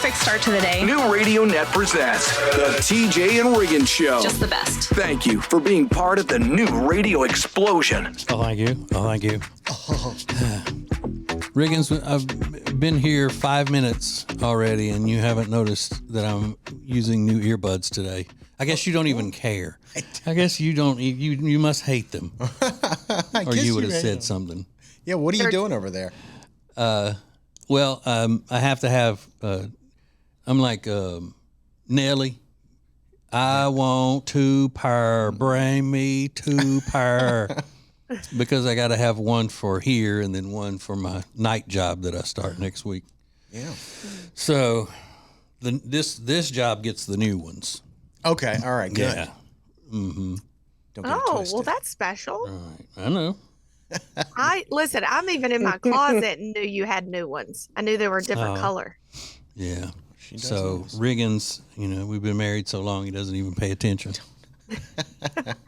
perfect start to the day. New Radio Net presents the TJ and Riggins Show. Just the best. Thank you for being part of the new radio explosion. Oh, thank you. Riggins, I've been here 5 minutes already, and you haven't noticed that I'm using new earbuds today. I guess you don't even care. I guess you don't. You must hate them, or you would have said something. Yeah, what are you doing over there? Well, I have to have. I'm like Nelly. I want to purr, bring me to purr, because I got to have one for here and then one for my night job that I start next week. Yeah. So, this job gets the new ones. Okay. All right. Good. Yeah. Mm-hmm. Don't get it twisted. Well, that's special. All right. I know. Listen, I'm even in my closet and knew you had new ones. I knew they were a different color. Yeah. So Riggins, we've been married so long he doesn't even pay attention.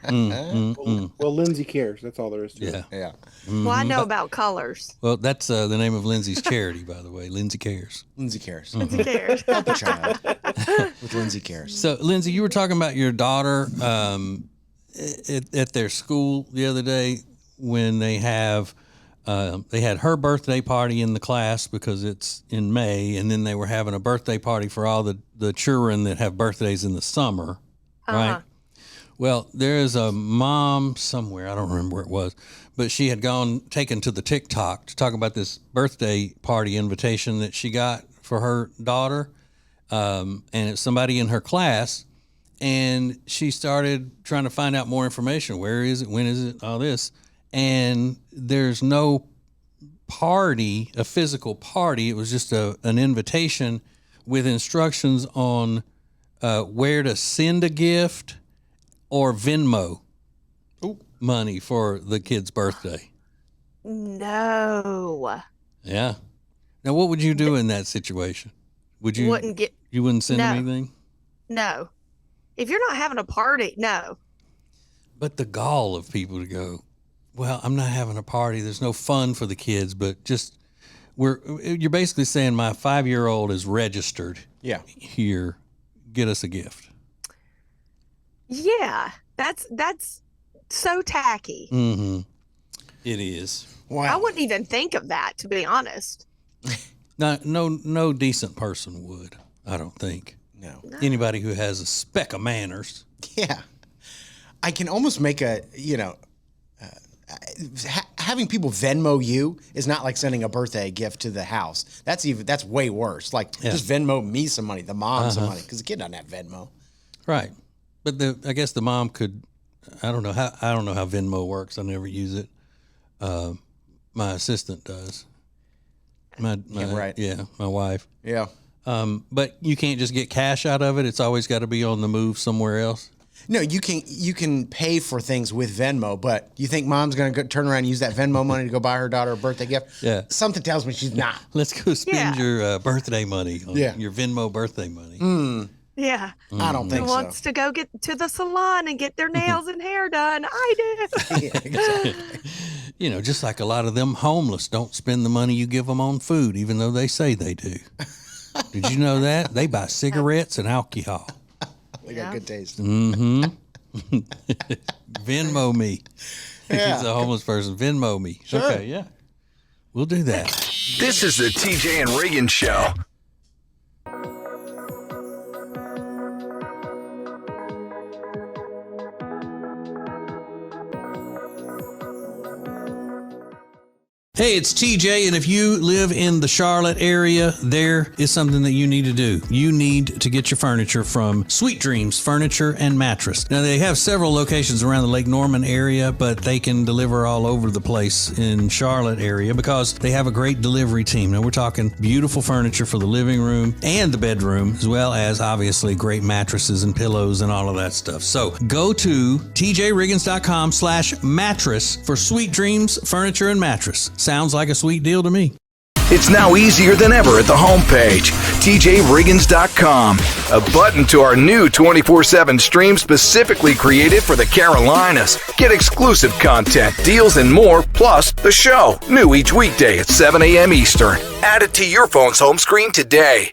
Well, Lindsay cares. That's all there is to it. Yeah. Well, I know about colors. Well, that's the name of Lindsay's charity, by the way. Lindsay Cares. Lindsay cares. Lindsay cares. Help a child with Lindsay cares. So, Lindsay, you were talking about your daughter at their school the other day when they had her birthday party in the class because it's in May, and then they were having a birthday party for all the children that have birthdays in the summer, right? Well, there is a mom somewhere, I don't remember where it was, but she had taken to the TikTok to talk about this birthday party invitation that she got for her daughter, and it's somebody in her class, and she started trying to find out more information. Where is it? When is it? All this. And there's no party, a physical party. It was just an invitation with instructions on where to send a gift or Venmo money for the kid's birthday. No. Yeah. Now, what would you do in that situation? You wouldn't send them anything? No. If you're not having a party, no. But the gall of people to go, well, I'm not having a party. There's no fun for the kids, but just you're basically saying my 5-year-old is registered. Yeah. Here, get us a gift. Yeah, that's so tacky. Mm-hmm. It is. Wow. I wouldn't even think of that, to be honest. No decent person would, I don't think. No. Anybody who has a speck of manners. Yeah. I can almost make having people Venmo you is not like sending a birthday gift to the house. That's way worse. Like, just Venmo me some money, the mom some money, because the kid doesn't have Venmo. Right. But I guess the mom could. I don't know how Venmo works. I never use it. My assistant does. My wife. Yeah. But you can't just get cash out of it. It's always got to be on the move somewhere else. No, you can pay for things with Venmo, but you think mom's going to turn around and use that Venmo money to go buy her daughter a birthday gift? Yeah. Something tells me she's not. Let's go spend your birthday money on your Venmo birthday money. Yeah. I don't think Who so. wants to go get to the salon and get their nails and hair done? I do. Yeah, exactly. Just like a lot of them homeless don't spend the money you give them on food, even though they say they do. Did you know that? They buy cigarettes and alcohol. They got good taste. Mm-hmm. Venmo me. Yeah. He's a homeless person. Venmo me. Sure. Okay, yeah. We'll do that. This is the TJ and Riggins Show. Hey, it's TJ, and if you live in the Charlotte area, there is something that you need to do. You need to get your furniture from Sweet Dreams Furniture and Mattress. Now, they have several locations around the Lake Norman area, but they can deliver all over the place in Charlotte area because they have a great delivery team. Now, we're talking beautiful furniture for the living room and the bedroom, as well as, obviously, great mattresses and pillows and all of that stuff. So, go to tjriggins.com/mattress for Sweet Dreams Furniture and Mattress. Sounds like a sweet deal to me. It's now easier than ever at the homepage, tjriggins.com. A button to our new 24/7 stream specifically created for the Carolinas. Get exclusive content, deals, and more, plus the show. New each weekday at 7 a.m. Eastern. Add it to your phone's home screen today.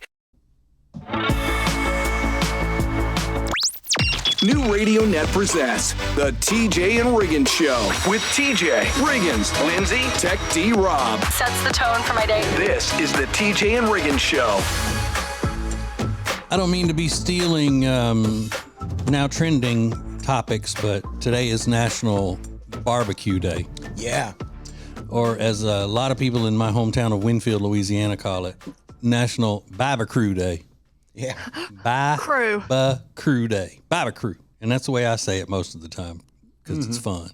New Radio Net presents the TJ and Riggins Show with TJ Riggins, Lindsay, Tech D Rob. Sets the tone for my day. This is the TJ and Riggins Show. I don't mean to be stealing now trending topics, but today is National Barbecue Day. Yeah. Or as a lot of people in my hometown of Winfield, Louisiana call it, National Barbecue Day. Yeah. Barbecue Day. Barbecue. And that's the way I say it most of the time because it's fun.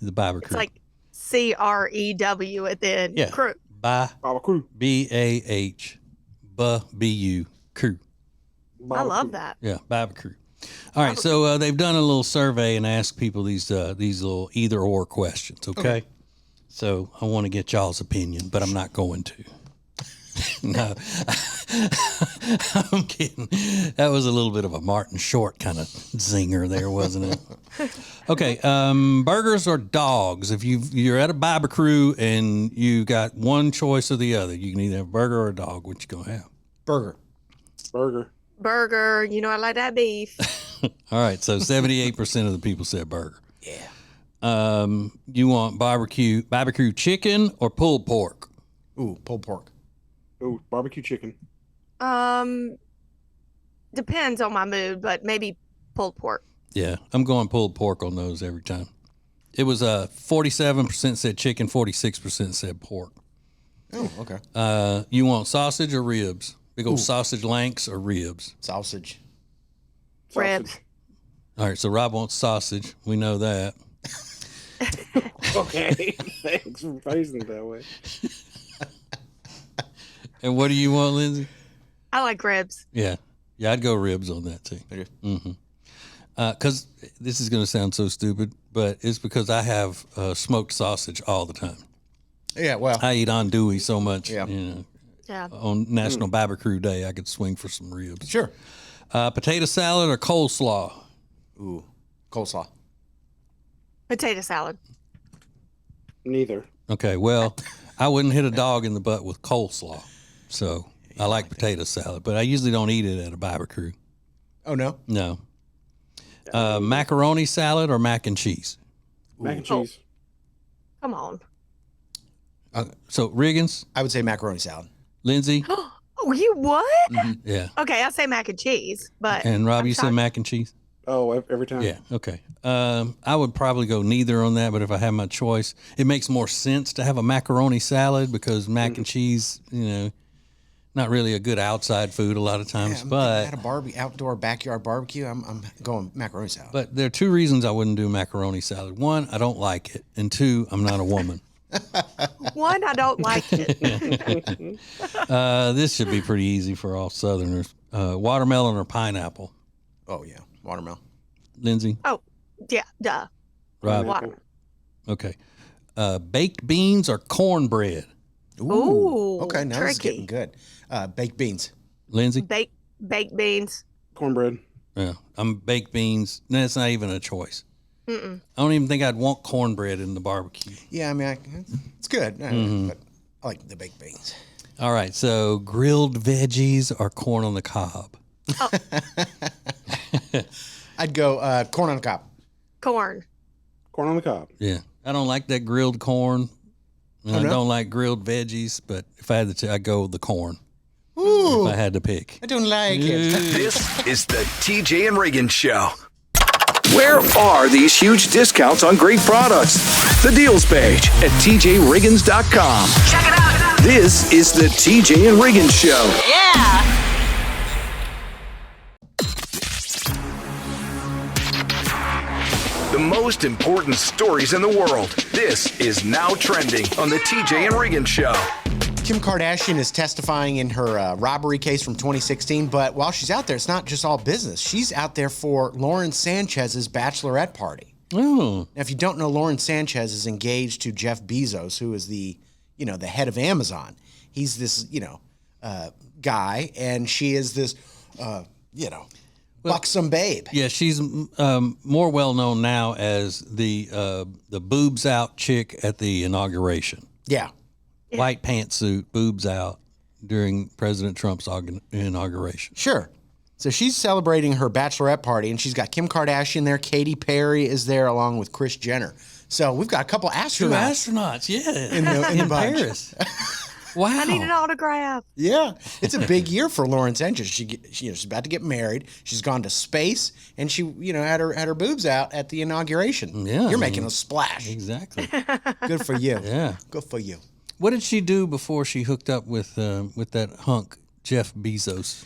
The barbecue. It's like CREW at the end. Yeah. Crew. Barbecue. BAH. B-U. Crew. I love that. Yeah, barbecue. All right, so they've done a little survey and asked people these little either or questions, okay? So I want to get y'all's opinion, but I'm not going to. No, I'm kidding. That was a little bit of a Martin Short kind of zinger there, wasn't it? Okay, burgers or dogs? If you're at a barbecue and you got one choice or the other, you can either have a burger or a dog. What you gonna have? Burger. Burger. You know I like that beef. All right, so 78% of the people said burger. Yeah. You want barbecue chicken or pulled pork? Ooh, pulled pork. Ooh, barbecue chicken. Depends on my mood, but maybe pulled pork. Yeah, I'm going pulled pork on those every time. It was 47% said chicken, 46% said pork. Oh, okay. You want sausage or ribs? Big old sausage lanks or ribs? Sausage. Ribs. All right, so Rob wants sausage. We know that. Okay. Thanks for phrasing it that way. And what do you want, Lindsay? I like ribs. Yeah, I'd go ribs on that too. Okay. Because this is going to sound so stupid, but it's because I have smoked sausage all the time. Yeah, well. I eat andouille so much. Yeah. You know, Yeah. on National Barbecue Day, I could swing for some ribs. Sure. Potato salad or coleslaw? Ooh, coleslaw. Potato salad. Neither. Okay, well, I wouldn't hit a dog in the butt with coleslaw. So I like potato salad, but I usually don't eat it at a barbecue. Oh, no? No. Macaroni salad or mac and cheese? Mac and cheese. Come on. So Riggins, I would say macaroni salad. Lindsay, Oh, you what? yeah. Okay, I say mac and cheese, but And Rob, I'm you said shocked. mac and cheese? Oh, every time. Yeah, okay. I would probably go neither on that, but if I had my choice, it makes more sense to have a macaroni salad because mac and cheese, not really a good outside food a lot of times. Yeah, but at a outdoor backyard barbecue, I'm going macaroni salad. But there are two reasons I wouldn't do macaroni salad. One, I don't like it, and two, I'm not a woman. One, I don't like it. This should be pretty easy for all Southerners. Watermelon or pineapple? Oh, yeah, watermelon. Lindsay? Oh, yeah, duh. Rob? Water. Okay. Baked beans or cornbread? Ooh, Okay, now this is tricky. getting good. Baked beans. Lindsay? Baked beans. Cornbread. Yeah, I'm baked beans. That's not even a choice. I don't even think I'd want cornbread in the barbecue. Yeah, I mean, it's good, but I like the baked beans. All right, so grilled veggies or corn on the cob? I'd go corn on the cob. Corn. Corn on the cob. Yeah, I don't like that grilled corn. And I no? don't like grilled veggies, but if I had to, I'd go with the corn. Ooh, If I had to pick. I don't like it. This is the TJ and Riggins Show. Where are these huge discounts on great products? The deals page at tjriggins.com. Check it out. This is the TJ and Riggins Show. Yeah. The most important stories in the world. This is Now Trending on the TJ and Riggins Show. Kim Kardashian is testifying in her robbery case from 2016, but while she's out there, it's not just all business. She's out there for Lauren Sanchez's bachelorette party. Oh, Now, if you don't know, Lauren Sanchez is engaged to Jeff Bezos, who is the head of Amazon. He's this, guy, and she is this, buxom babe. yeah, she's more well known now as the boobs out chick at the inauguration. Yeah. White pantsuit, boobs out during President Trump's inauguration. Sure. So she's celebrating her bachelorette party, and she's got Kim Kardashian there. Katy Perry is there, along with Kris Jenner. So we've got a couple Two astronauts. astronauts, yeah, in the bunch. Paris. Wow. I need an autograph. Yeah, it's a big year for Lauren Sanchez. She's about to get married. She's gone to space, and she had her boobs out at the inauguration. Yeah, You're making a splash. Exactly. Good for you. Yeah. Good for you. What did she do before she hooked up with that hunk Jeff Bezos?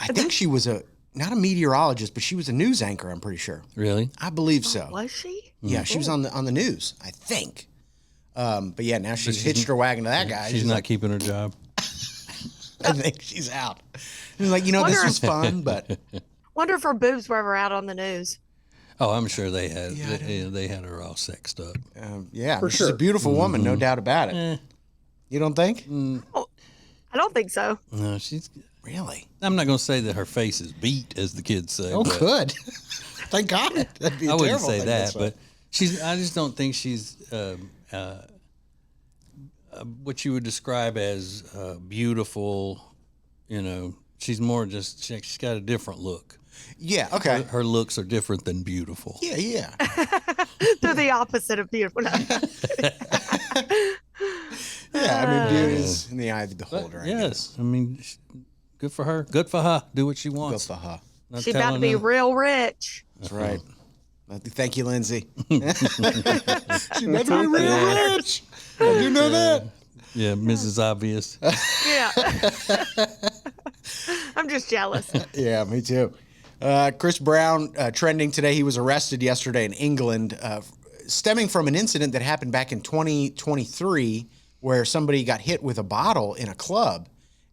I think she was not a meteorologist, but she was a news anchor. I'm pretty sure. Really? I believe so. Was she? Yeah, she was on the news. I think. But yeah, now she's hitched her wagon to that guy. She's not keeping her job. I think she's out. She's like, this was fun, but Wonder if her boobs were ever out on the news. Oh, I'm sure they had. They had her all sexed up. yeah, For she's a sure. beautiful woman, no doubt about it. You don't think? I don't think so. No, she's. Really? I'm not going to say that her face is beat, as the kids say. Oh, but good. Thank God. That'd be a I wouldn't terrible say thing to that, say. but I just don't think she's what you would describe as beautiful. She's more just she's got a different look. Yeah. Okay. Her looks are different than beautiful. Yeah. They're the opposite of beautiful. No. Yeah. I mean, beauty is in the eye of the beholder. I guess. Yes, I mean, good for her. Good for her. Do what she Go wants. for her. Not She's about to telling be them. real rich. That's right. Thank you, Lindsay. She's about to be real rich. I do know that. Yeah, Mrs. Obvious. Yeah. I'm just jealous. Yeah, me too. Chris Brown trending today. He was arrested yesterday in England, stemming from an incident that happened back in 2023 where somebody got hit with a bottle in a club.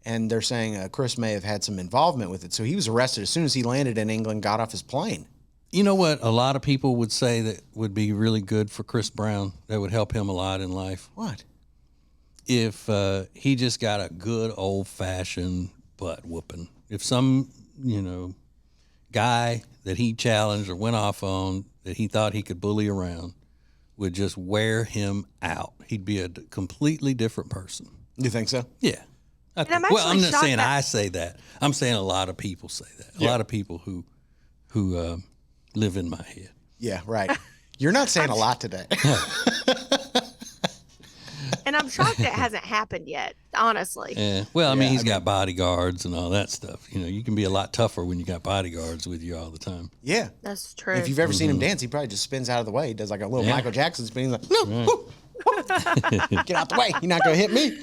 And they're saying Chris may have had some involvement with it. So he was arrested as soon as he landed in England, got off his plane. You know what? A lot of people would say that would be really good for Chris Brown. That would help him a lot in life. What? If he just got a good old-fashioned butt whooping. If some, guy that he challenged or went off on that he thought he could bully around would just wear him out, he'd be a completely different person. You think so? Yeah. I'm I'm actually not shocked saying that- I say that. I'm saying a lot of people say that. A lot of people who live in my head. Yeah, right. You're not saying a lot today. And I'm shocked it hasn't happened yet, honestly. Yeah. Well, I mean, he's got bodyguards and all that stuff. You can be a lot tougher when you got bodyguards with you all the time. Yeah. That's true. If you've ever seen him dance, he probably just spins out of the way. He does like a little Yeah. Michael Jackson spin. He's like, no, whoo, whoo. Get out the way. You're not going to hit me.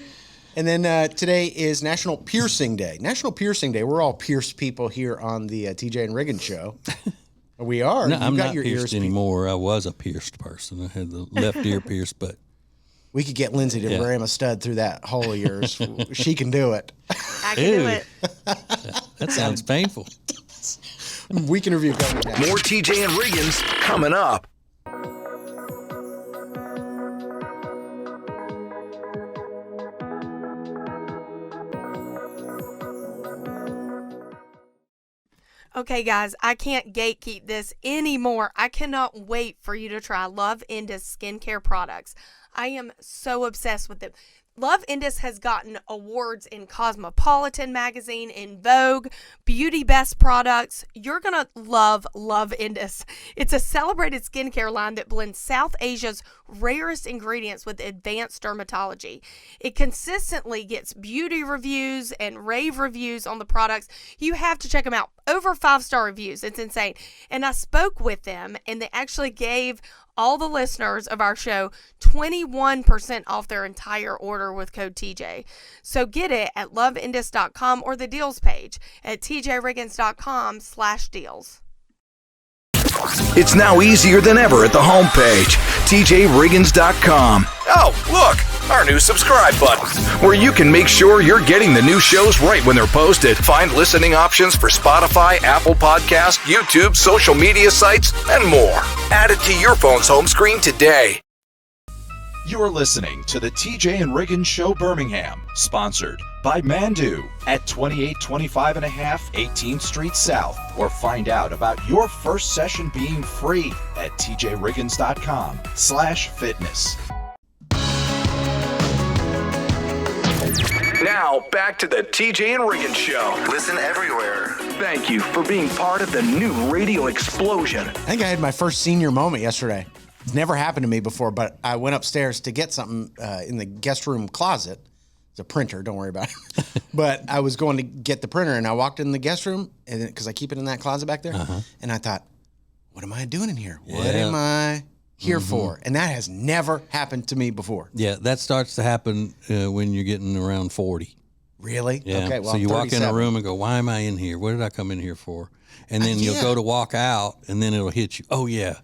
And then today is National Piercing Day. National Piercing Day. We're all pierced people here on the TJ and Riggins show. We are. No, You I'm got not your pierced ears anymore. I was a pierced person. I had the left ear pierced, but We could get Lindsay to ram a stud through that hole of yours. She can do it. I can do Ew. it. that sounds painful. Weekend review coming down. More TJ and Riggins coming up. Okay, guys, I can't gatekeep this anymore. I cannot wait for you to try Love Indus skincare products. I am so obsessed with them. Love Indus has gotten awards in Cosmopolitan magazine, in Vogue, Beauty Best Products. You're going to love Love Indus. It's a celebrated skincare line that blends South Asia's rarest ingredients with advanced dermatology. It consistently gets beauty reviews and rave reviews on the products. You have to check them out. Over 5-star reviews. It's insane. And I spoke with them, and they actually gave all the listeners of our show 21% off their entire order with code TJ. So get it at loveindus.com or the deals page at tjriggins.com/deals. It's now easier than ever at the homepage, tjriggins.com. Oh, look, our new subscribe button, where you can make sure you're getting the new shows right when they're posted. Find listening options for Spotify, Apple Podcasts, YouTube, social media sites, and more. Add it to your phone's home screen today. You're listening to the TJ and Riggins Show Birmingham, sponsored by Mandu at 2825 and a half 18th Street South, or find out about your first session being free at tjriggins.com/fitness. Now, back to the TJ and Riggins Show. Listen everywhere. Thank you for being part of the new radio explosion. I think I had my first senior moment yesterday. It's never happened to me before, but I went upstairs to get something in the guest room closet. It's a printer, don't worry about it. But I was going to get the printer, and I walked in the guest room, because I keep it in that closet back there, and I thought, what am I doing in here? What am I here for? And that has never happened to me before. Yeah, that starts to happen when you're getting around 40. Really? Yeah. Okay, well, so you I'm walk in a 37. room and go, why am I in here? What did I come in here for? And then you'll go to walk out, and then it'll hit you. Oh, yeah,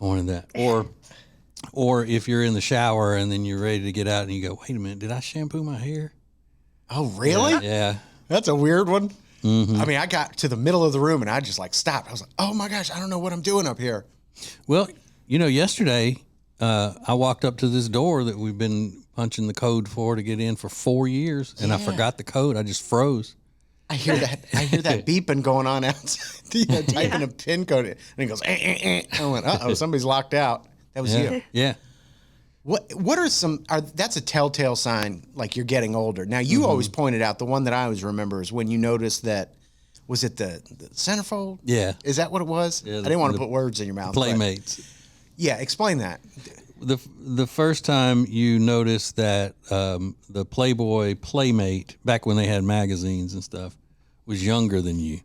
I wanted that. Or if you're in the shower and then you're ready to get out and you go, wait a minute, did I shampoo my hair? Oh, really? Yeah. That's a weird one. I mean, I got to the middle of the room and I just stopped. I was like, oh my gosh, I don't know what I'm doing up here. Well, yesterday I walked up to this door that we've been punching the code for to get in for 4 years, and I forgot the code. I just froze. I hear that beeping going on outside. Typing a pin code in, and it goes, I went, uh-oh, somebody's locked out. That was you. Yeah. What are that's a telltale sign like you're getting older. Now, you always pointed out, the one that I always remember is when you noticed that, was it the centerfold? Yeah. Is that what it was? Yeah, I didn't want to put words in your mouth. Playmates. Yeah, explain that. The first time you noticed that the Playboy Playmate, back when they had magazines and stuff, was younger than you.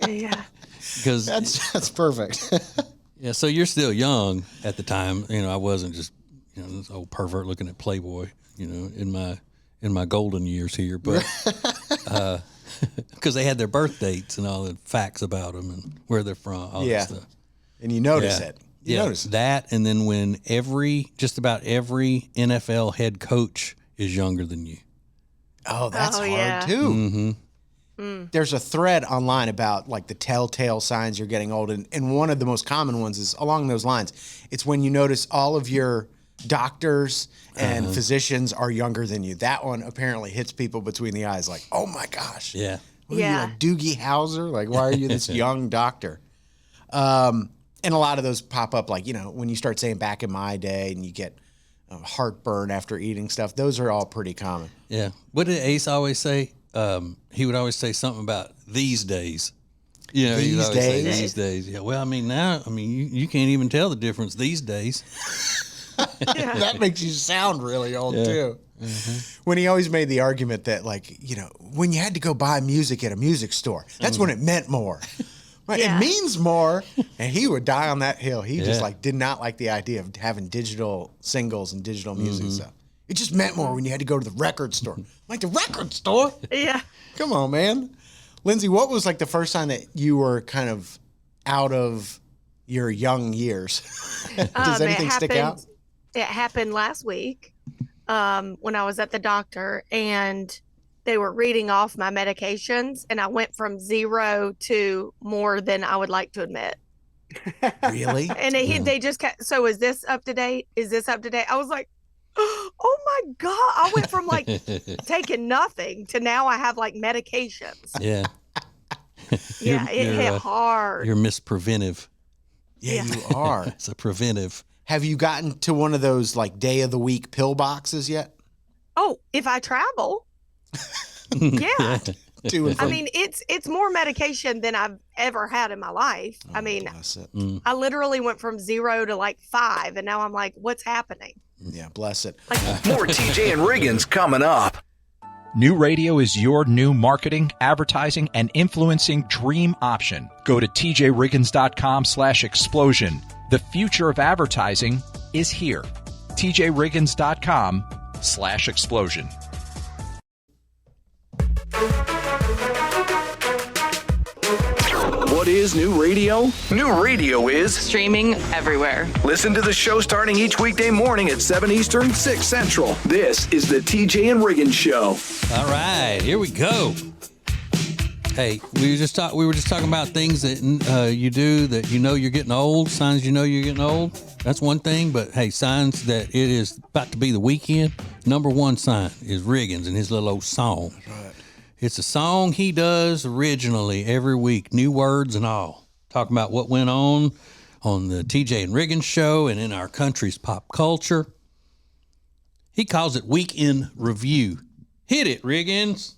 Yeah. Because That's perfect. yeah, so you're still young at the time. I wasn't just this old pervert looking at Playboy. In my golden years here, but because they had their birth dates and all the facts about them and where they're from, all that stuff. And you notice it. You notice it. That, and then when just about every NFL head coach is younger than you. Oh, that's hard yeah. too. Mm-hmm. There's a thread online about the telltale signs you're getting old, and one of the most common ones is along those lines. It's when you notice all of your doctors and physicians are younger than you. That one apparently hits people between the eyes, like, oh my gosh. Yeah. What are you, like Doogie Howser? Like, why are you this young doctor? And a lot of those pop up, when you start saying back in my day and you get heartburn after eating stuff. Those are all pretty common. Yeah. What did Ace always say? He would always say something about these days. He'd always say these days. Yeah. Well, you can't even tell the difference these days. That makes you sound really old too. When he always made the argument that, when you had to go buy music at a music store, that's when it meant more. Right? Yeah. It means more. And he would die on that hill. He just did not like the idea of having digital singles and digital music stuff. It just meant more when you had to go to the record store. Like, the record store? Yeah. Come on, man. Lindsay, what was the first time that you were kind of out of your young years? Does anything stick out? It happened last week when I was at the doctor, and they were reading off my medications, and I went from 0 to more than I would like to admit. Really? And they just kept, so is this up to date? Is this up to date? I was like, oh my God. I went from taking nothing to now I have medications. Yeah. Yeah, it hit hard. You're Miss Preventive. Yeah, you are. It's a preventive. Have you gotten to one of those day of the week pill boxes yet? Oh, if I travel. Yeah. To and from. It's more medication than I've ever had in my life. Bless it. I literally went from 0 to 5, and now I'm like, what's happening? Yeah, bless it. More TJ and Riggins coming up. New radio is your new marketing, advertising, and influencing dream option. Go to tjriggins.com/explosion. The future of advertising is here. tjriggins.com/explosion. What is new radio? New radio is Streaming everywhere. listen to the show starting each weekday morning at 7 Eastern, 6 Central. This is the TJ and Riggins Show. All right, here we go. Hey, we were just talking about things that you do that you're getting old, signs you're getting old. That's one thing, but hey, signs that it is about to be the weekend. Number one sign is Riggins and his little old song. Right. It's a song he does originally every week, new words and all. Talking about what went on the TJ and Riggins show and in our country's pop culture. He calls it Week in Review. Hit it, Riggins.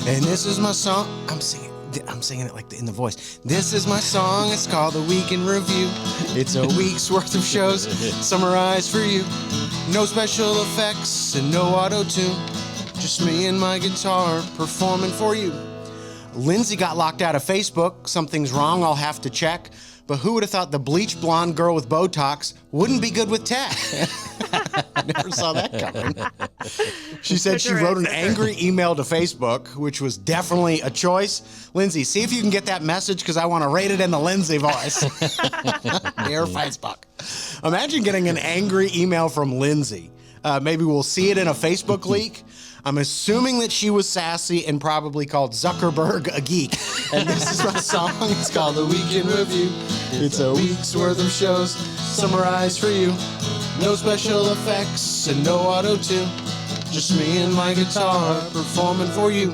And this is my song. I'm singing it like in the voice. This is my song. It's called The Week in Review. It's a week's worth of shows summarized for you. No special effects and no auto-tune. Just me and my guitar performing for you. Lindsay got locked out of Facebook. Something's wrong. I'll have to check. But who would have thought the bleach blonde girl with Botox wouldn't be good with tech? Never saw that coming. She said she wrote an angry email to Facebook, which was definitely a choice. Lindsay, see if you can get that message because I want to rate it in the Lindsay voice. Dear Facebook. Imagine getting an angry email from Lindsay. Maybe we'll see it in a Facebook leak. I'm assuming that she was sassy and probably called Zuckerberg a geek. And this is my song. It's called The Week in Review. It's a week's worth of shows summarized for you. No special effects and no auto-tune. Just me and my guitar performing for you.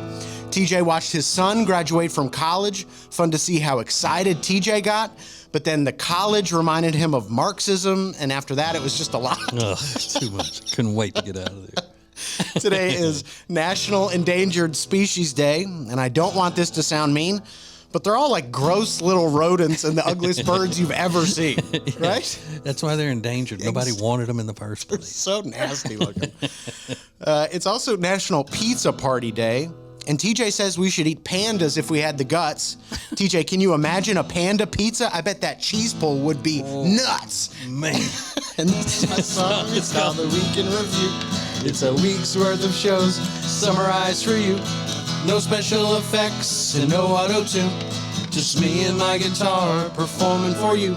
TJ watched his son graduate from college. Fun to see how excited TJ got. But then the college reminded him of Marxism. And after that, it was just a lot. Ugh, too much. Couldn't wait to get out of there. Today is National Endangered Species Day, and I don't want this to sound mean, but they're all like gross little rodents and the ugliest birds you've ever seen, right? That's why they're endangered. Nobody wanted them in the first place. So nasty looking. It's also National Pizza Party Day, and TJ says we should eat pandas if we had the guts. TJ, can you imagine a panda pizza? I bet that cheese pull would be nuts. Man. And this is my song. It's called The Week in Review. It's a week's worth of shows summarized for you. No special effects and no auto-tune. Just me and my guitar performing for you.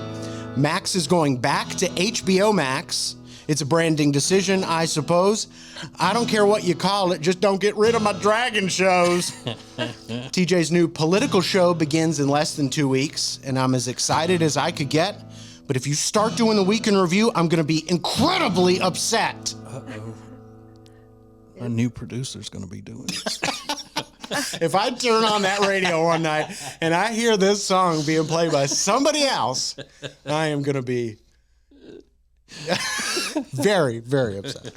Max is going back to HBO Max. It's a branding decision, I suppose. I don't care what you call it, just don't get rid of my dragon shows. TJ's new political show begins in less than 2 weeks, and I'm as excited as I could get. But if you start doing the Week in Review, I'm going to be incredibly upset. Uh-oh. A new producer's going to be doing this. If I turn on that radio one night and I hear this song being played by somebody else, I am going to be very, very upset.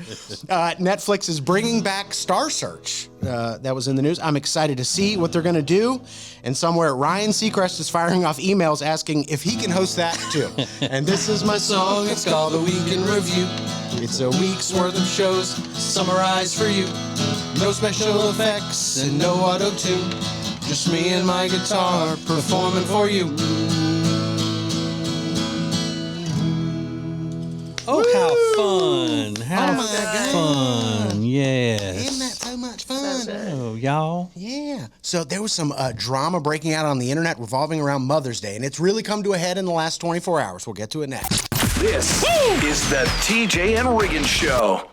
Netflix is bringing back Star Search. That was in the news. I'm excited to see what they're going to do. And somewhere, Ryan Seacrest is firing off emails asking if he can host that too. And this is my song. It's called The Week in Review. It's a week's worth of shows summarized for you. No special effects and no auto-tune. Just me and my guitar performing for you. Oh, how fun. How fun. Yes. Isn't that so much fun? Oh, y'all. Yeah. So there was some drama breaking out on the internet revolving around Mother's Day, and it's really come to a head in the last 24 hours. We'll get to it next. This is the TJ and Riggins Show.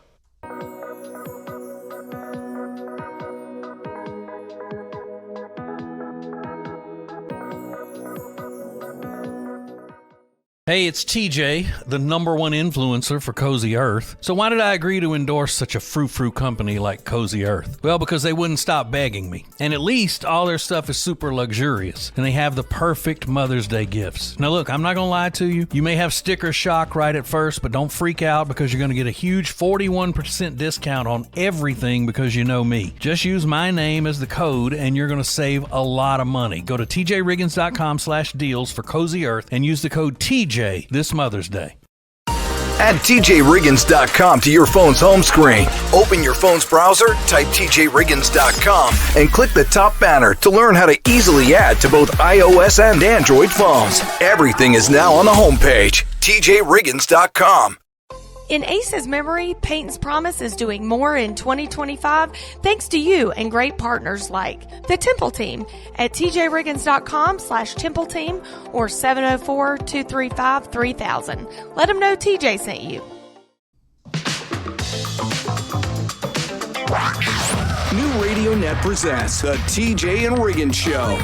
Hey, it's TJ, the #1 influencer for Cozy Earth. So why did I agree to endorse such a frou-frou company like Cozy Earth? Well, because they wouldn't stop begging me. And at least all their stuff is super luxurious. And they have the perfect Mother's Day gifts. Now look, I'm not going to lie to you. You may have sticker shock right at first, but don't freak out because you're going to get a huge 41% discount on everything because you know me. Just use my name as the code and you're going to save a lot of money. Go to tjriggins.com/deals for Cozy Earth and use the code TJ this Mother's Day. Add tjriggins.com to your phone's home screen. Open your phone's browser, type tjriggins.com, and click the top banner to learn how to easily add to both iOS and Android phones. Everything is now on the homepage, tjriggins.com. In Ace's memory, Peyton's Promise is doing more in 2025 thanks to you and great partners like the Temple Team at tjriggins.com/Temple Team or 704-235-3000. Let them know TJ sent you. New Radio Net presents the TJ and Riggins Show.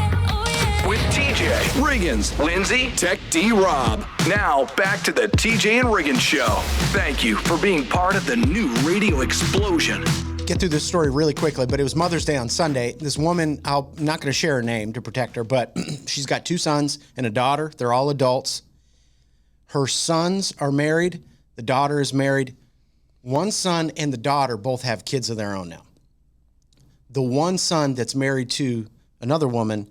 With TJ, Riggins, Lindsay, Tech D Rob. Now, back to the TJ and Riggins Show. Thank you for being part of the new radio explosion. Get through this story really quickly, but it was Mother's Day on Sunday. This woman, I'm not going to share her name to protect her, but she's got 2 sons and a daughter. They're all adults. Her sons are married. The daughter is married. One son and the daughter both have kids of their own now. The one son that's married to another woman,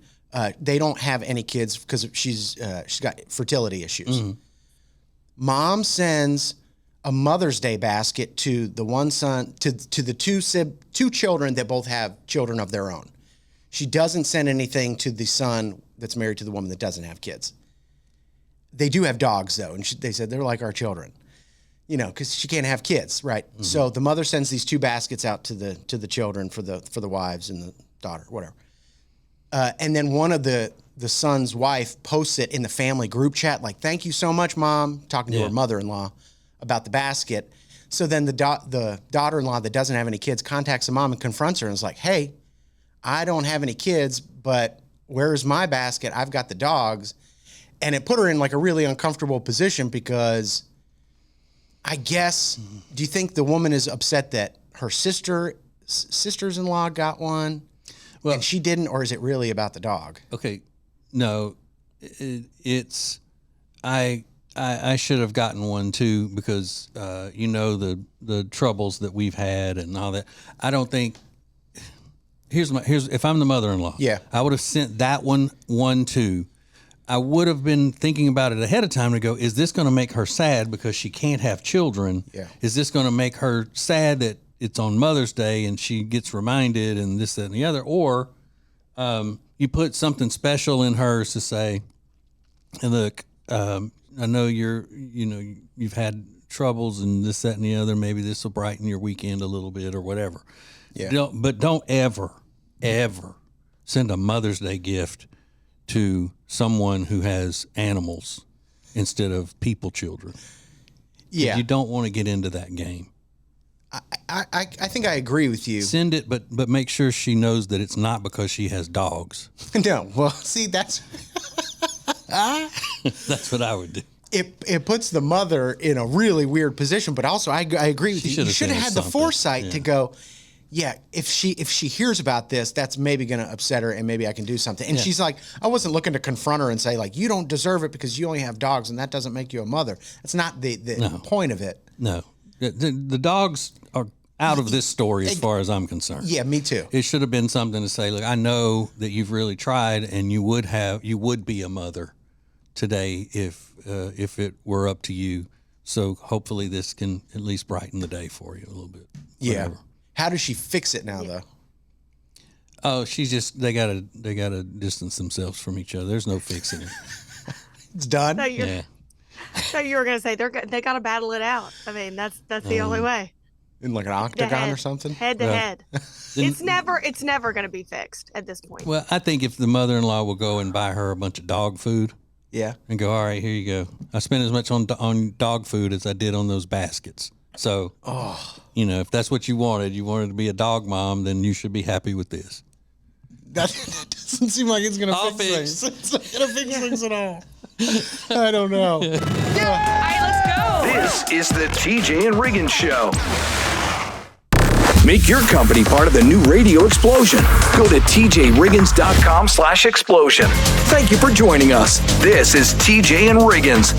they don't have any kids because she's got fertility issues. Mom sends a Mother's Day basket to the one son, to the two children that both have children of their own. She doesn't send anything to the son that's married to the woman that doesn't have kids. They do have dogs though, and they said they're like our children, because she can't have kids, right? Mm-hmm. So the mother sends these two baskets out to the children for the wives and the daughter, whatever. And then one of the son's wife posts it in the family group chat, like, "Thank you so much, Mom," talking to her mother-in-law about the basket. So then the daughter-in-law that doesn't have any kids contacts the mom and confronts her and is like, "Hey, I don't have any kids, but where's my basket? I've got the dogs." And it put her in like a really uncomfortable position because I guess, do you think the woman is upset that her sisters-in-law got one and she didn't, or is it really about the dog? Okay, no, it's I should have gotten one too because the troubles that we've had and all that. I don't think. Here's if I'm the mother-in-law, I would have sent that one too. I would have been thinking about it ahead of time to go, is this going to make her sad because she can't have children? Yeah. Is this going to make her sad that it's on Mother's Day and she gets reminded and this, that, and the other? Or you put something special in hers to say, "And look, I know you've had troubles and this, that, and the other. Maybe this will brighten your weekend a little bit or whatever." Yeah. Don't ever send a Mother's Day gift to someone who has animals instead of people children. Yeah. You don't want to get into that game. I think I agree with you. Send it, but make sure she knows that it's not because she has dogs. No. Well, see, that's that's what I would do. It puts the mother in a really weird position, but also I agree with you. You should have had the foresight to go, if she hears about this, that's maybe going to upset her and maybe I can do something. And she's like, I wasn't looking to confront her and say, like, you don't deserve it because you only have dogs and that doesn't make you a mother. That's not the point of it. No. The dogs are out of this story as far as I'm concerned. Yeah, me too. It should have been something to say, look, I know that you've really tried and you would be a mother today if it were up to you. So hopefully this can at least brighten the day for you a little bit. Whatever. Yeah. How does she fix it now, though? Oh, they gotta distance themselves from each other. There's no fixing it. It's done. So you were gonna say they gotta battle it out. I mean, that's the only way. In like an octagon or something? Head to head. It's never gonna be fixed at this point. Well, I think if the mother-in-law will go and buy her a bunch of dog food, and go, all right, here you go. I spent as much on dog food as I did on those baskets. So, if that's what you wanted to be a dog mom, then you should be happy with this. That doesn't seem like it's going to fix things. It's not going to fix things at all. I don't know. All right, let's go. This is the TJ and Riggins Show. Make your company part of the new radio explosion. Go to tjriggins.com/explosion. Thank you for joining us. This is TJ and Riggins.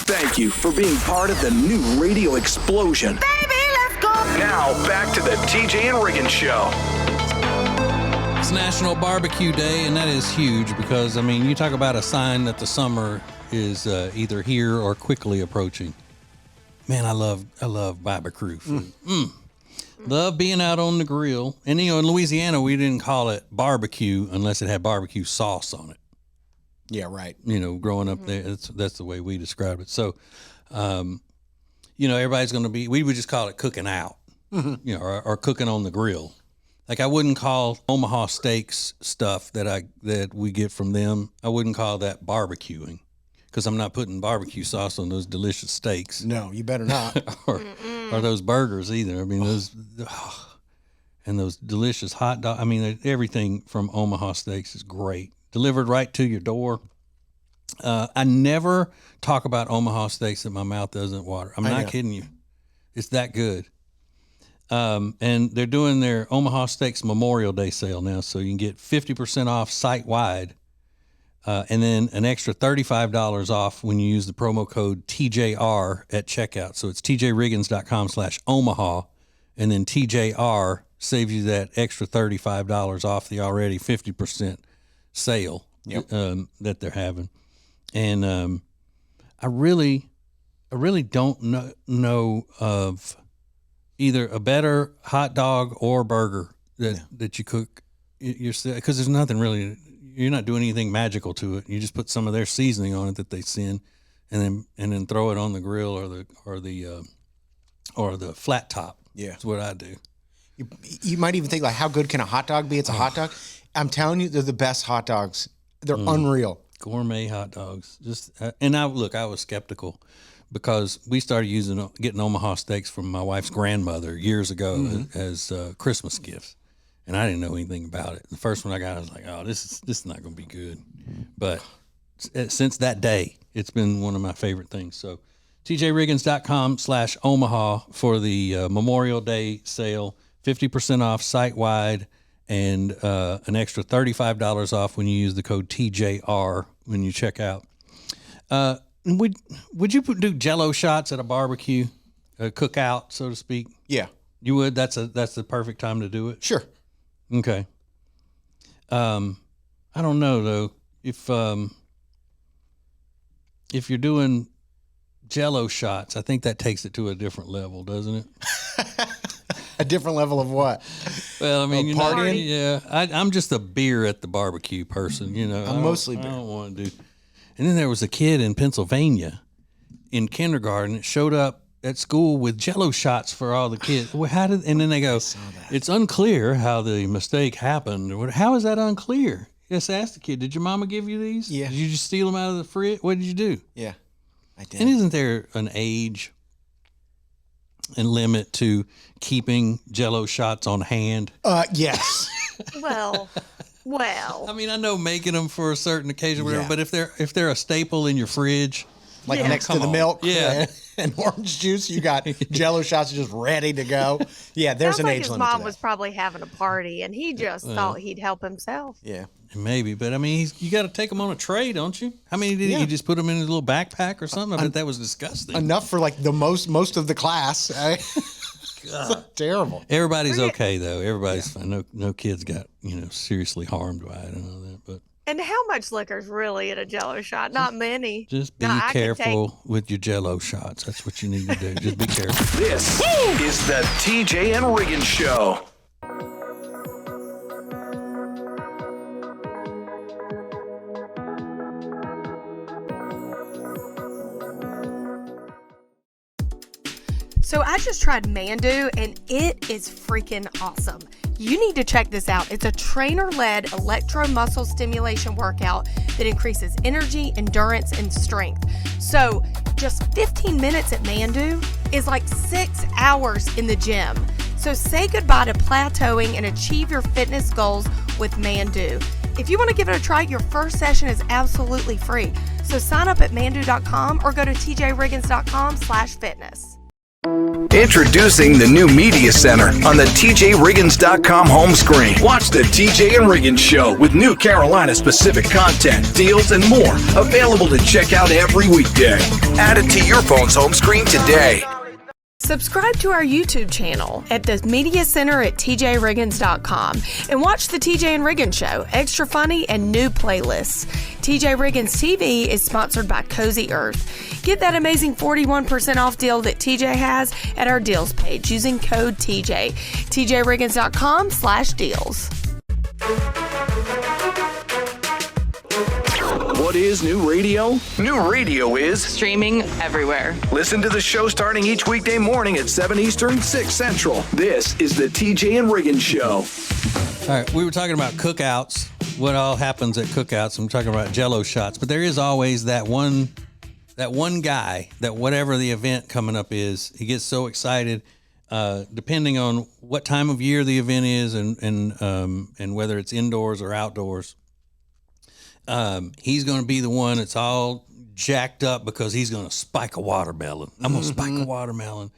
Thank you for being part of the new radio explosion. Baby, let's go. Now, back to the TJ and Riggins Show. It's National Barbecue Day, and that is huge because, you talk about a sign that the summer is either here or quickly approaching. Man, I love barbecue food. Love being out on the grill. And, in Louisiana, we didn't call it barbecue unless it had barbecue sauce on it. Yeah, right. Growing up there, that's the way we described it. So, everybody's going to be, we would just call it cooking out, or cooking on the grill. Like I wouldn't call Omaha Steaks stuff that we get from them. I wouldn't call that barbecuing because I'm not putting barbecue sauce on those delicious steaks. No, you better not. or those burgers either. Those and those delicious hot dogs. Everything from Omaha Steaks is great. Delivered right to your door. I never talk about Omaha Steaks that my mouth doesn't water. I'm not kidding you. It's that good. And they're doing their Omaha Steaks Memorial Day sale now, so you can get 50% off site-wide, and then an extra $35 off when you use the promo code TJR at checkout. So it's tjriggins.com/Omaha, and then TJR saves you that extra $35 off the already 50% sale that they're having. And I really don't know of either a better hot dog or burger that you cook yourself, because there's nothing really. You're not doing anything magical to it. You just put some of their seasoning on it that they send, and then throw it on the grill or the flat top. Yeah, that's what I do. You might even think, like, how good can a hot dog be? It's a hot dog. I'm telling you, they're the best hot dogs. They're unreal. Gourmet hot dogs. And I was skeptical because we started getting Omaha steaks from my wife's grandmother years ago as Christmas gifts, and I didn't know anything about it. The first one I got, I was like, "Oh, this is not going to be good." But since that day, it's been one of my favorite things. So, tjriggins.com/Omaha for the Memorial Day sale, 50% off site-wide, and an extra $35 off when you use the code TJR when you check out. Would you do Jello shots at a barbecue, a cookout, so to speak? Yeah, you would. That's the perfect time to do it. Sure. Okay. I don't know though if you're doing Jello shots, I think that takes it to a different level, doesn't it? A different level of what? Well, I mean, partying. I'm just a beer at the barbecue person. I'm mostly beer. I don't want to do. And then there was a kid in Pennsylvania in kindergarten that showed up at school with Jello shots for all the kids. Well, and then they go, it's unclear how the mistake happened. How is that unclear? Just ask the kid, did your mama give you these? Yeah. Did you just steal them out of the fridge? What did you do? Yeah, I did. And isn't there an age and limit to keeping Jello shots on hand? Yes. Well. I mean, I know making them for a certain occasion, or whatever, but if they're a staple in your fridge, like next to the milk, yeah, and orange juice, you got Jello shots just ready to go. Yeah, there's an age limit. His mom was probably having a party, and he just thought he'd help himself. Yeah, maybe, but I mean, you got to take them on a tray, don't you? How many did he just put them in his little backpack or something? I bet that was disgusting. Enough for like the most of the class. It's terrible. Everybody's okay though. Everybody's fine. No kids got seriously harmed by it and all that. But and how much liquor's really in a Jello shot? Not many. Just be careful with your Jello shots. That's what you need to do. Just be careful. This is the TJ and Riggins Show. So I just tried Mandu, and it is freaking awesome. You need to check this out. It's a trainer-led electro-muscle stimulation workout that increases energy, endurance, and strength. So just 15 minutes at Mandu is like 6 hours in the gym. So say goodbye to plateauing and achieve your fitness goals with Mandu. If you want to give it a try, your first session is absolutely free. So sign up at mandu.com or go to tjriggins.com/fitness. Introducing the new Media Center on the TJRiggins.com home screen. Watch the TJ and Riggins Show with new Carolina-specific content, deals, and more available to check out every weekday. Add it to your phone's home screen today. Subscribe to our YouTube channel at the Media Center at tjriggins.com and watch the TJ and Riggins Show, extra funny and new playlists. TJ Riggins TV is sponsored by Cozy Earth. Get that amazing 41% off deal that TJ has at our deals page using code TJ. tjriggins.com/deals. What is new radio? New radio is Streaming everywhere. listen to the show starting each weekday morning at 7 Eastern, 6 Central. This is the TJ and Riggins Show. All right, we were talking about cookouts, what all happens at cookouts. I'm talking about Jello shots, but there is always that one guy that whatever the event coming up is, he gets so excited, depending on what time of year the event is and whether it's indoors or outdoors. He's going to be the one that's all jacked up because he's going to spike a watermelon. I'm going to spike a watermelon.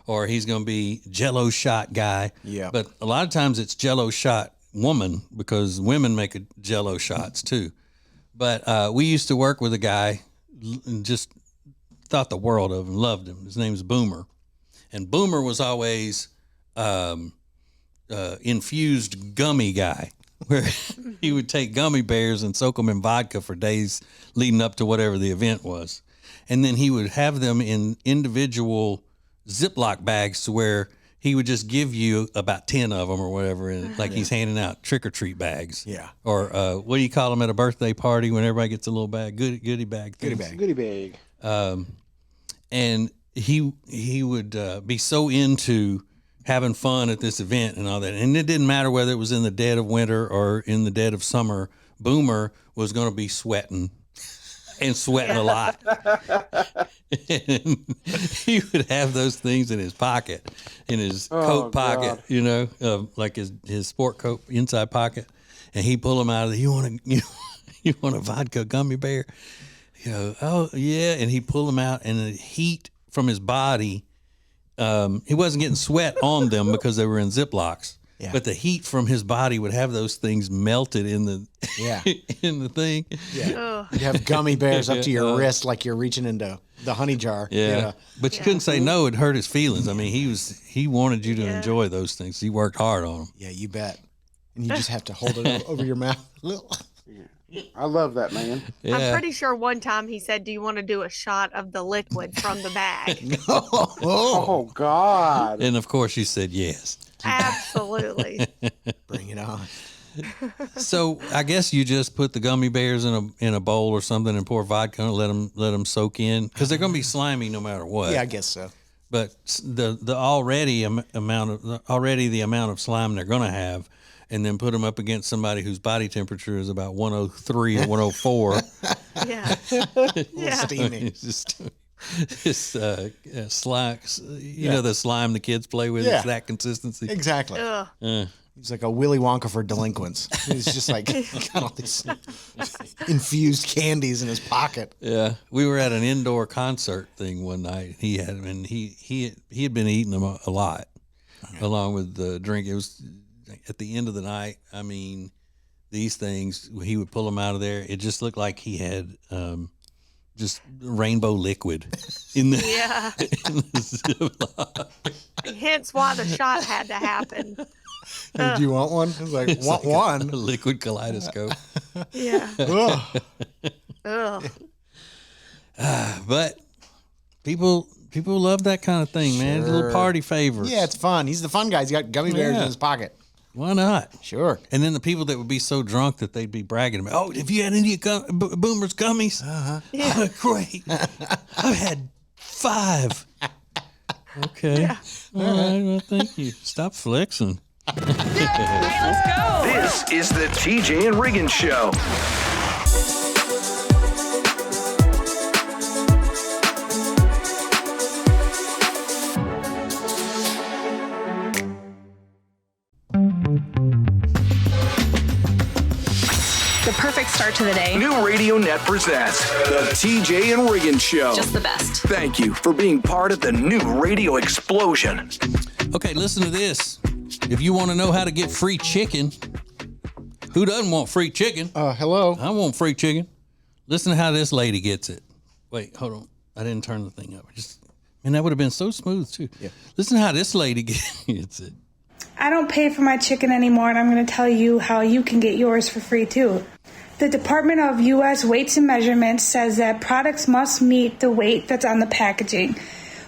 or he's going to be Jello shot guy. Yeah. But a lot of times it's Jello shot woman because women make Jello shots too. But we used to work with a guy and just thought the world of him, loved him. His name's Boomer. And Boomer was always infused gummy guy, where he would take gummy bears and soak them in vodka for days leading up to whatever the event was. And then he would have them in individual Ziploc bags to where he would just give you about 10 of them or whatever. And like he's handing out trick-or-treat bags. Yeah. Or what do you call them at a birthday party when everybody gets a little bag? Goodie bag. Goodie bag. Goodie bag. And he would be so into having fun at this event and all that. And it didn't matter whether it was in the dead of winter or in the dead of summer. Boomer was going to be sweating and sweating a lot. And he would have those things in his pocket, in his coat pocket, God. like his sport coat inside pocket. And he'd pull them out of you want a vodka gummy bear? Oh yeah. And he'd pull them out, and the heat from his body, he wasn't getting sweat on them because they were in Ziplocs. Yeah. But the heat from his body would have those things melted in the in the thing. Yeah. You'd have gummy bears up to your wrist like you're reaching into the honey jar. Yeah. But you couldn't say no, it hurt his feelings. I mean, he wanted you to enjoy those things. He worked hard on them. Yeah, you bet. And you just have to hold it over your mouth. I love that, man. Yeah. I'm pretty sure one time he said, "Do you want to do a shot of the liquid from the bag?" Oh, God. And of course you said yes. Absolutely. Bring it on. So I guess you just put the gummy bears in a bowl or something and pour vodka and let them soak in, because they're going to be slimy no matter what. Yeah, I guess so. But the amount of slime they're going to have, and then put them up against somebody whose body temperature is about 103 or 104. Yeah. Steamy. It's slime, the slime the kids play with. Yeah. It's that consistency. Exactly. Ugh. He's like a Willy Wonka for delinquents. He's just like got all these infused candies in his pocket. Yeah, we were at an indoor concert thing one night. He had them, and he had been eating them a lot, along with the drink. It was at the end of the night. I mean, these things, he would pull them out of there. It just looked like he had just rainbow liquid in the in the Ziploc. Hence why the shot had to happen. Do you want one? It's like, want one? A liquid kaleidoscope. Yeah. Ugh. Ugh. But people love that kind of thing, man. It's a little party favor. Yeah, it's fun. He's the fun guy. He's got gummy bears in his pocket. Why not? Sure. And then the people that would be so drunk that they'd be bragging about, "Oh, have you had any Boomer's gummies?" Yeah. Oh, great. I've had 5. Okay. Yeah. All right. Well, thank you. Stop flexing. Hey, let's go. This is the TJ and Riggins Show. The perfect start to the day. New Radio Net presents the TJ and Riggins Show. Just the best. Thank you for being part of the new radio explosion. Okay, listen to this. If you want to know how to get free chicken, who doesn't want free chicken? Hello. I want free chicken. Listen to how this lady gets it. Wait, hold on. I didn't turn the thing up. Man, that would have been so smooth too. Yeah. Listen to how this lady gets it. I don't pay for my chicken anymore, and I'm going to tell you how you can get yours for free too. The Department of U.S. Weights and Measurements says that products must meet the weight that's on the packaging.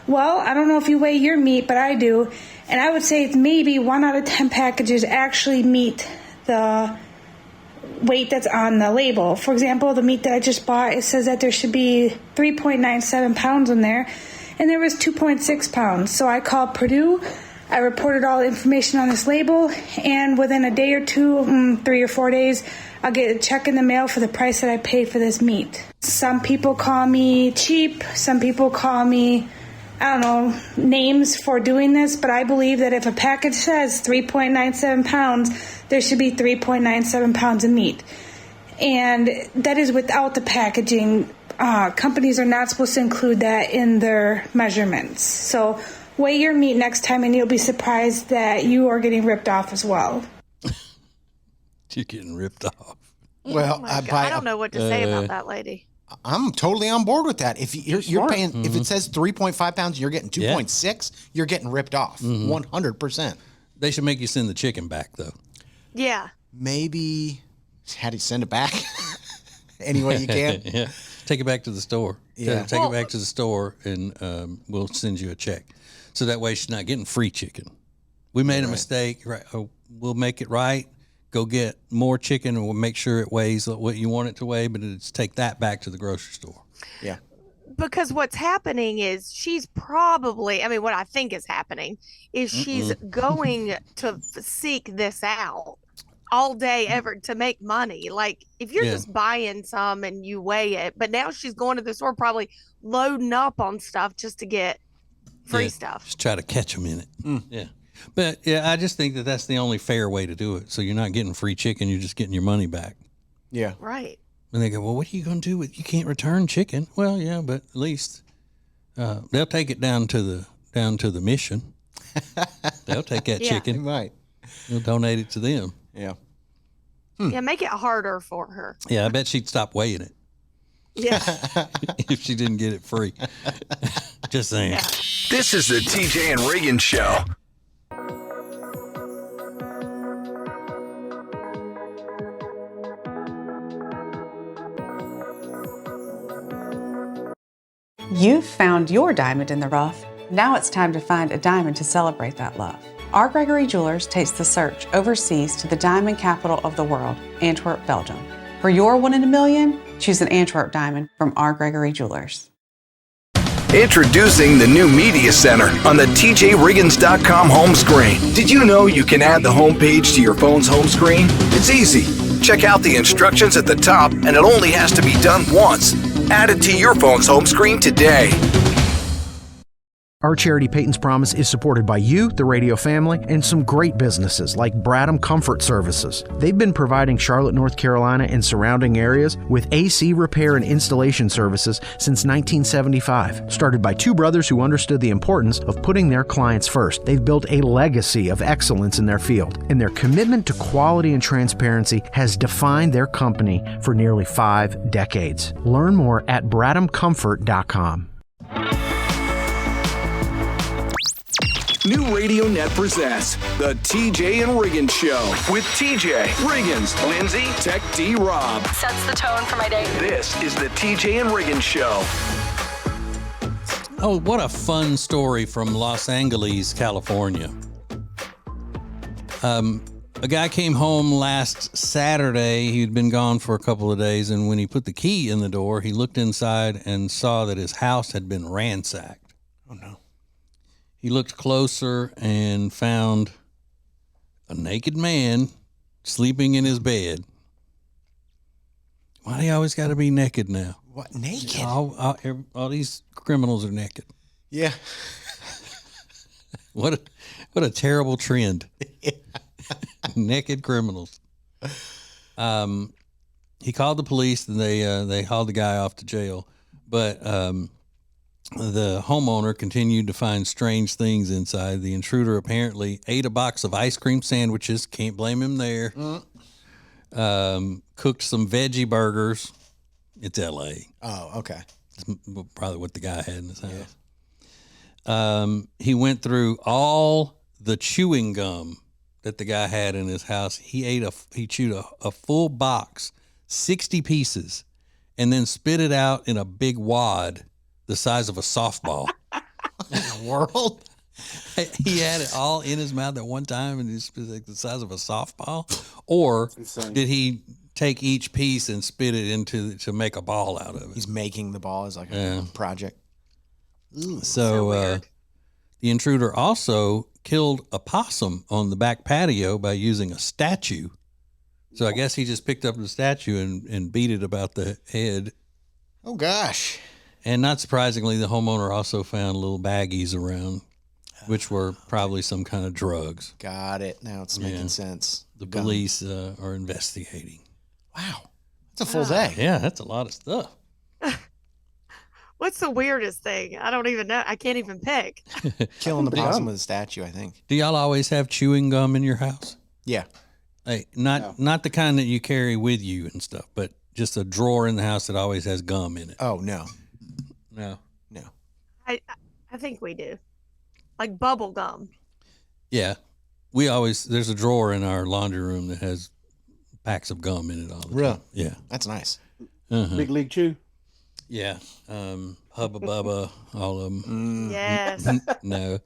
Well, I don't know if you weigh your meat, but I do, and I would say it's maybe 1 out of 10 packages actually meet the weight that's on the label. For example, the meat that I just bought, it says that there should be 3.97 pounds in there, and there was 2.6 pounds. So I called Purdue. I reported all the information on this label, and within a day or two, 3 or 4 days, I'll get a check in the mail for the price that I paid for this meat. Some people call me cheap. Some people call me, I don't know, names for doing this, but I believe that if a package says 3.97 pounds, there should be 3.97 pounds of meat. And that is without the packaging. Companies are not supposed to include that in their measurements. So Weigh your meat next time and you'll be surprised that you are getting ripped off as well. You're getting ripped off. Well, I don't know what to say about that lady. I'm totally on board with that. If you're paying, if it says 3.5 pounds, you're getting 2.6, you're getting ripped off 100%. They should make you send the chicken back, though. Yeah. Maybe, how do you send it back? Any way you can. Yeah. Take it back to the store. Yeah. Take it back to the store, and we'll send you a check. So that way she's not getting free chicken. We made a mistake. Right? We'll make it right. Go get more chicken, and we'll make sure it weighs what you want it to weigh, but it's take that back to the grocery store. Yeah. Because what's happening is she's probably, I mean, what I think is happening is she's going to seek this out all day ever to make money. Like, if you're just buying some and you weigh it, but now she's going to the store probably loading up on stuff just to get free stuff. Just try to catch them in it. Yeah. But, I just think that that's the only fair way to do it. So you're not getting free chicken. You're just getting your money back. Yeah. Right. And they go, well, what are you going to do with, you can't return chicken? Well, yeah, but at least they'll take it down to the mission. They'll take that chicken. Right. They'll donate it to them. Yeah. Yeah, make it harder for her. Yeah, I bet she'd stop weighing it. Yeah. If she didn't get it free. Just saying. Yeah. This is the TJ and Riggins Show. You've found your diamond in the rough. Now it's time to find a diamond to celebrate that love. R. Gregory Jewelers takes the search overseas to the diamond capital of the world, Antwerp, Belgium. For your 1 in a million, choose an Antwerp diamond from R. Gregory Jewelers. Introducing the new Media Center on the TJRiggins.com home screen. Did you know you can add the home page to your phone's home screen? It's easy. Check out the instructions at the top, and it only has to be done once. Add it to your phone's home screen today. Our charity Peyton's Promise is supported by you, the radio family, and some great businesses like Bradham Comfort Services. They've been providing Charlotte, North Carolina and surrounding areas with AC repair and installation services since 1975. Started by two brothers who understood the importance of putting their clients first. They've built a legacy of excellence in their field, and their commitment to quality and transparency has defined their company for nearly 5 decades. Learn more at bradhamcomfort.com. New Radio Net presents the TJ and Riggins Show with TJ, Riggins, Lindsay, Tech D, Rob. Sets the tone for my day. This is the TJ and Riggins Show. Oh, what a fun story from Los Angeles, California. A guy came home last Saturday. He'd been gone for a couple of days, and when he put the key in the door, he looked inside and saw that his house had been ransacked. Oh, no. He looked closer and found a naked man sleeping in his bed. Why do you always got to be naked now? What, naked? All these criminals are naked. Yeah. What a terrible trend. Naked criminals. He called the police, and they hauled the guy off to jail. But the homeowner continued to find strange things inside. The intruder apparently ate a box of ice cream sandwiches. Can't blame him there. Cooked some veggie burgers. It's L.A. Oh, okay. That's probably what the guy had in his house. He went through all the chewing gum that the guy had in his house. He chewed a full box, 60 pieces, and then spit it out in a big wad the size of a softball. In the world? He had it all in his mouth at one time, and it's like the size of a softball. Or did he take each piece and spit it to make a ball out of it? He's making the ball as like a project. Ooh, so the intruder also killed a possum on the back patio by using a statue. So I guess he just picked up the statue and beat it about the head. Oh, gosh. And not surprisingly, the homeowner also found little baggies around, which were probably some kind of drugs. Got it. Now it's making sense. The police are investigating. Wow. That's a full day. Yeah, that's a lot of stuff. What's the weirdest thing? I don't even know. I can't even pick. Killing the possum with a statue, I think. Do y'all always have chewing gum in your house? Yeah. Hey, not the kind that you carry with you and stuff, but just a drawer in the house that always has gum in it. Oh, no. No. I think we do. Like bubble gum. Yeah. There's a drawer in our laundry room that has packs of gum in it all the Really? time. Yeah. That's nice. Big League Chew. Yeah. Hubba Bubba, all of them. Yes. No.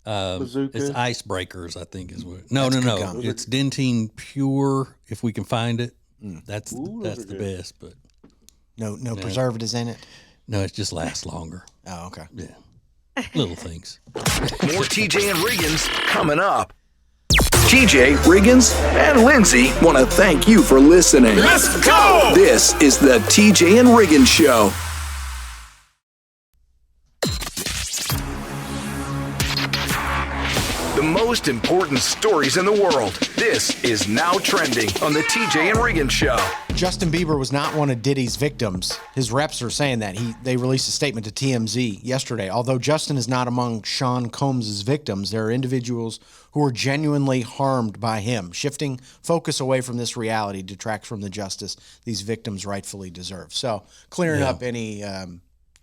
Bazooka. It's Icebreakers, I think is what. No. That's good gum. It's Dentine Pure, if we can find it. That's Ooh, that's those the are good. best, but No preservatives in it? no, it just lasts longer. Oh, okay. Yeah. Little things. More TJ and Riggins coming up. TJ, Riggins, and Lindsay want to thank you for listening. Let's go! This is the TJ and Riggins Show. The most important stories in the world. This is Now Trending on the TJ and Riggins Show. Justin Bieber was not one of Diddy's victims. His reps are saying that. They released a statement to TMZ yesterday. Although Justin is not among Sean Combs' victims, there are individuals who are genuinely harmed by him. Shifting focus away from this reality detracts from the justice these victims rightfully deserve. So clearing up any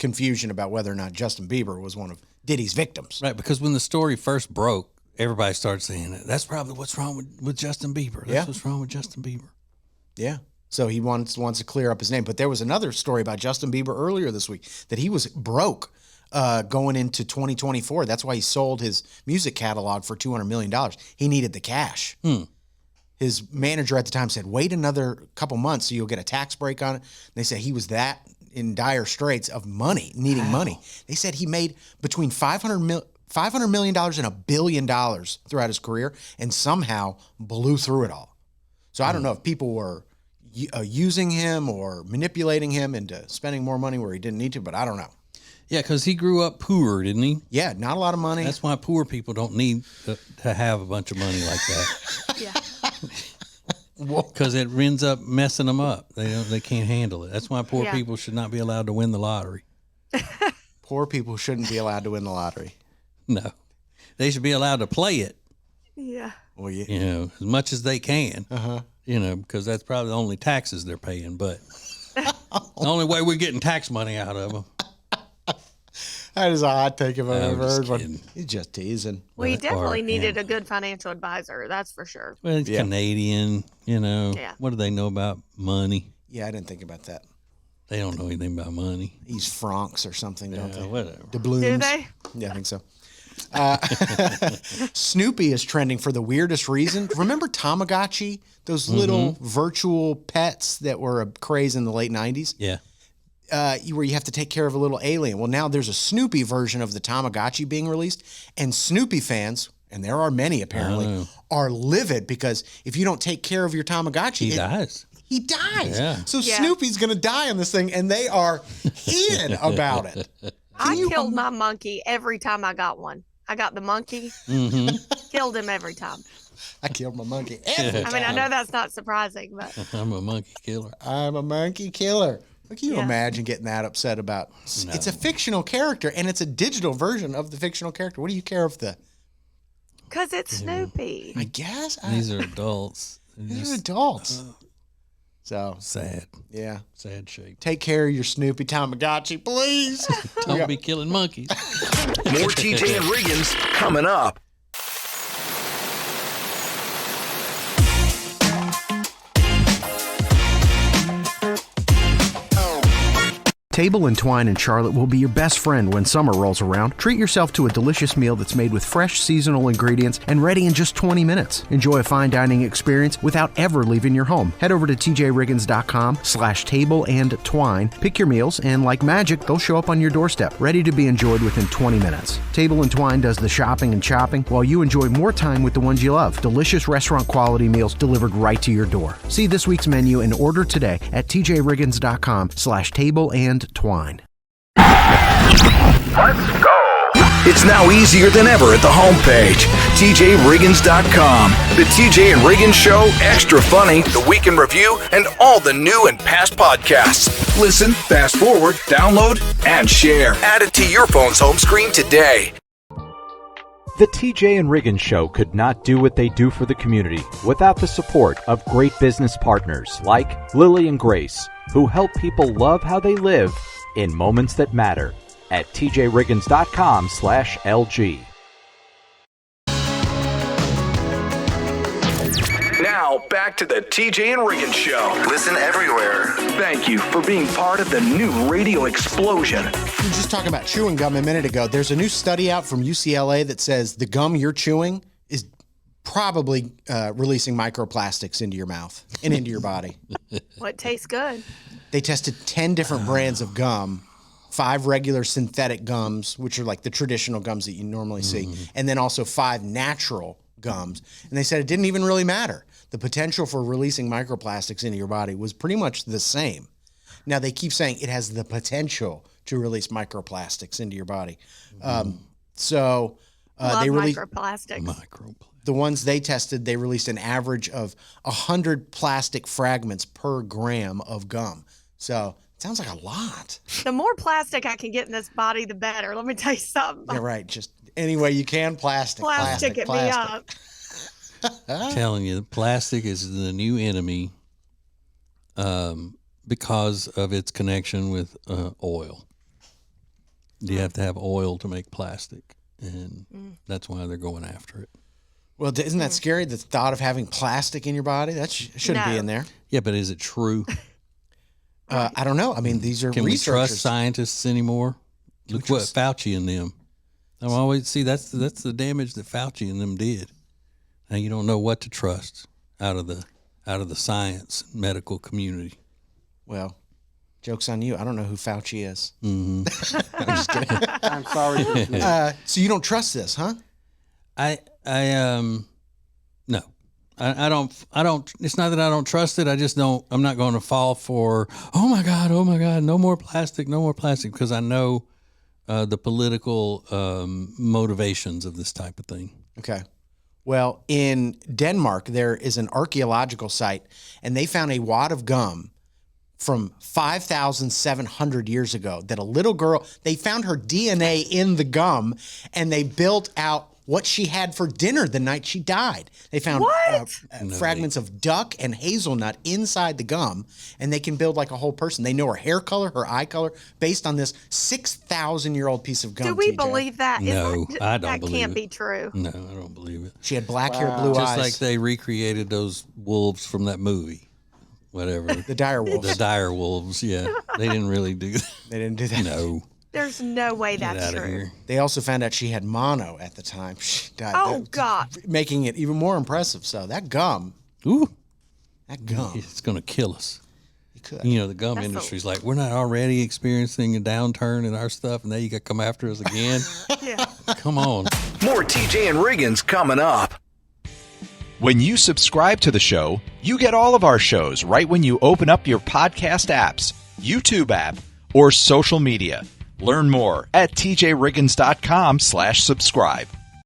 confusion about whether or not Justin Bieber was one of Diddy's victims. Right, because when the story first broke, everybody started saying that's probably what's wrong with Justin Bieber. That's what's wrong with Justin Bieber. Yeah. So he wants to clear up his name. But there was another story about Justin Bieber earlier this week that he was broke going into 2024. That's why he sold his music catalog for $200 million. He needed the cash. His manager at the time said, wait another couple months so you'll get a tax break on it. And they said he was that in dire straits of money, needing money. They said he made between $500 million and $1 billion throughout his career and somehow blew through it all. So I don't know if people were using him or manipulating him into spending more money where he didn't need to, but I don't know. Yeah, because he grew up poor, didn't he? Yeah, not a lot of money. That's why poor people don't need to have a bunch of money like that. Yeah. Because it ends up messing them up. They can't handle it. That's why poor people should not be allowed to win the lottery. Poor people shouldn't be allowed to win the lottery. No, they should be allowed to play it. Yeah. Well, yeah. You know, as much as they can. You know, because that's probably the only taxes they're paying. But the only way we're getting tax money out of them. That is a hot take if I've I'm ever just heard one. kidding. He's just teasing. We definitely Or needed a good financial advisor. That's for sure. Well, he's Canadian. You know, Yeah. what do they know about money? Yeah, I didn't think about that. They don't know anything about money. He's francs or something, don't they? Whatever. Doubloons. Do they? Yeah, I think so. Snoopy is trending for the weirdest reason. Remember Tamagotchi? Those little virtual pets that were a craze in the late 90s? Yeah. Where you have to take care of a little alien. Well, now there's a Snoopy version of the Tamagotchi being released, and Snoopy fans, and there are many apparently, are livid because if you don't take care of your Tamagotchi, He dies. He dies. Yeah. So Yeah. Snoopy's going to die on this thing, and they are heated about it. I killed my monkey every time I got one. I got the monkey, killed him every time. I killed my monkey every time. I mean, I know that's not surprising, but I'm a monkey killer. I'm a monkey killer. Can you Yeah. imagine getting that upset about? It's a fictional character, and it's a digital version of the fictional character. What do you care if the? because it's Snoopy. I guess These are adults. They're they're just adults. So sad. yeah, Sad shape. take care of your Snoopy Tamagotchi, please. Don't be killing monkeys. More TJ and Riggins coming up. Table and Twine in Charlotte will be your best friend when summer rolls around. Treat yourself to a delicious meal that's made with fresh seasonal ingredients and ready in just 20 minutes. Enjoy a fine dining experience without ever leaving your home. Head over to tjriggins.com/table-and-twine. Pick your meals, and like magic, they'll show up on your doorstep, ready to be enjoyed within 20 minutes. Table and Twine does the shopping and chopping while you enjoy more time with the ones you love. Delicious restaurant quality meals delivered right to your door. See this week's menu and order today at tjriggins.com/table-and-twine. Let's go. It's now easier than ever at the homepage, TJRiggins.com. The TJ and Riggins Show, Extra Funny, The Week in Review, and all the new and past podcasts. Listen, fast forward, download, and share. Add it to your phone's home screen today. The TJ and Riggins Show could not do what they do for the community without the support of great business partners like Lily and Grace, who help people love how they live in moments that matter at tjriggins.com/LG. Now, back to the TJ and Riggins Show. Listen everywhere. Thank you for being part of the new radio explosion. We were just talking about chewing gum a minute ago. There's a new study out from UCLA that says the gum you're chewing is probably releasing microplastics into your mouth and into your body. Well, it tastes good. They tested 10 different brands of gum, 5 regular synthetic gums, which are like the traditional gums that you normally see, and then also 5 natural gums. And they said it didn't even really matter. The potential for releasing microplastics into your body was pretty much the same. Now, they keep saying it has the potential to release microplastics into your body. Love they released microplastics. The ones they tested, they released an average of 100 plastic fragments per gram of gum. So it sounds like a lot. The more plastic I can get in this body, the better. Let me tell you something. Yeah, right. Just any way you can, plastic Plastic me up. I'm telling you, plastic is the new enemy because of its connection with oil. You have to have oil to make plastic, and that's why they're going after it. Well, isn't that scary, the thought of having plastic in your body? That shouldn't be in there. Yeah, but is it true? I don't know. I mean, these are Can we researchers. trust scientists anymore? Look what Fauci and them. I always see that's the damage that Fauci and them did. Now you don't know what to trust out of the science medical community. Well, joke's on you. I don't know who Fauci is. Mm-hmm. I'm just kidding. I'm sorry. So you don't trust this, huh? No. I don't, it's not that I don't trust it. I just don't, I'm not going to fall for, oh my God, no more plastic, because I know the political motivations of this type of thing. Okay. Well, in Denmark, there is an archaeological site, and they found a wad of gum from 5,700 years ago that a little girl, they found her DNA in the gum, and they built out what she had for dinner the night she died. They found fragments of duck and hazelnut inside the gum, and they can build like a whole person. They know her hair color, her eye color, based on this 6,000-year-old piece of gum. Do we TJ. believe that? No, I don't that believe can't it. be true. No, I don't believe it. She had black hair, blue eyes. Just like they recreated those wolves from that movie, whatever. The dire wolves. The dire wolves, yeah. They didn't really do that. They didn't do that. No. There's no way Get that's out of true. here. They also found out she had mono at the time she died. Oh, God. Making it even more impressive. So that gum. Ooh. That gum. It's going to kill us. It could. You know, the gum industry's like, we're not already experiencing a downturn in our stuff, and now you got to come after us again? Yeah. Come on. More TJ and Riggins coming up. When you subscribe to the show, you get all of our shows right when you open up your podcast apps, YouTube app, or social media. Learn more at tjriggins.com/subscribe.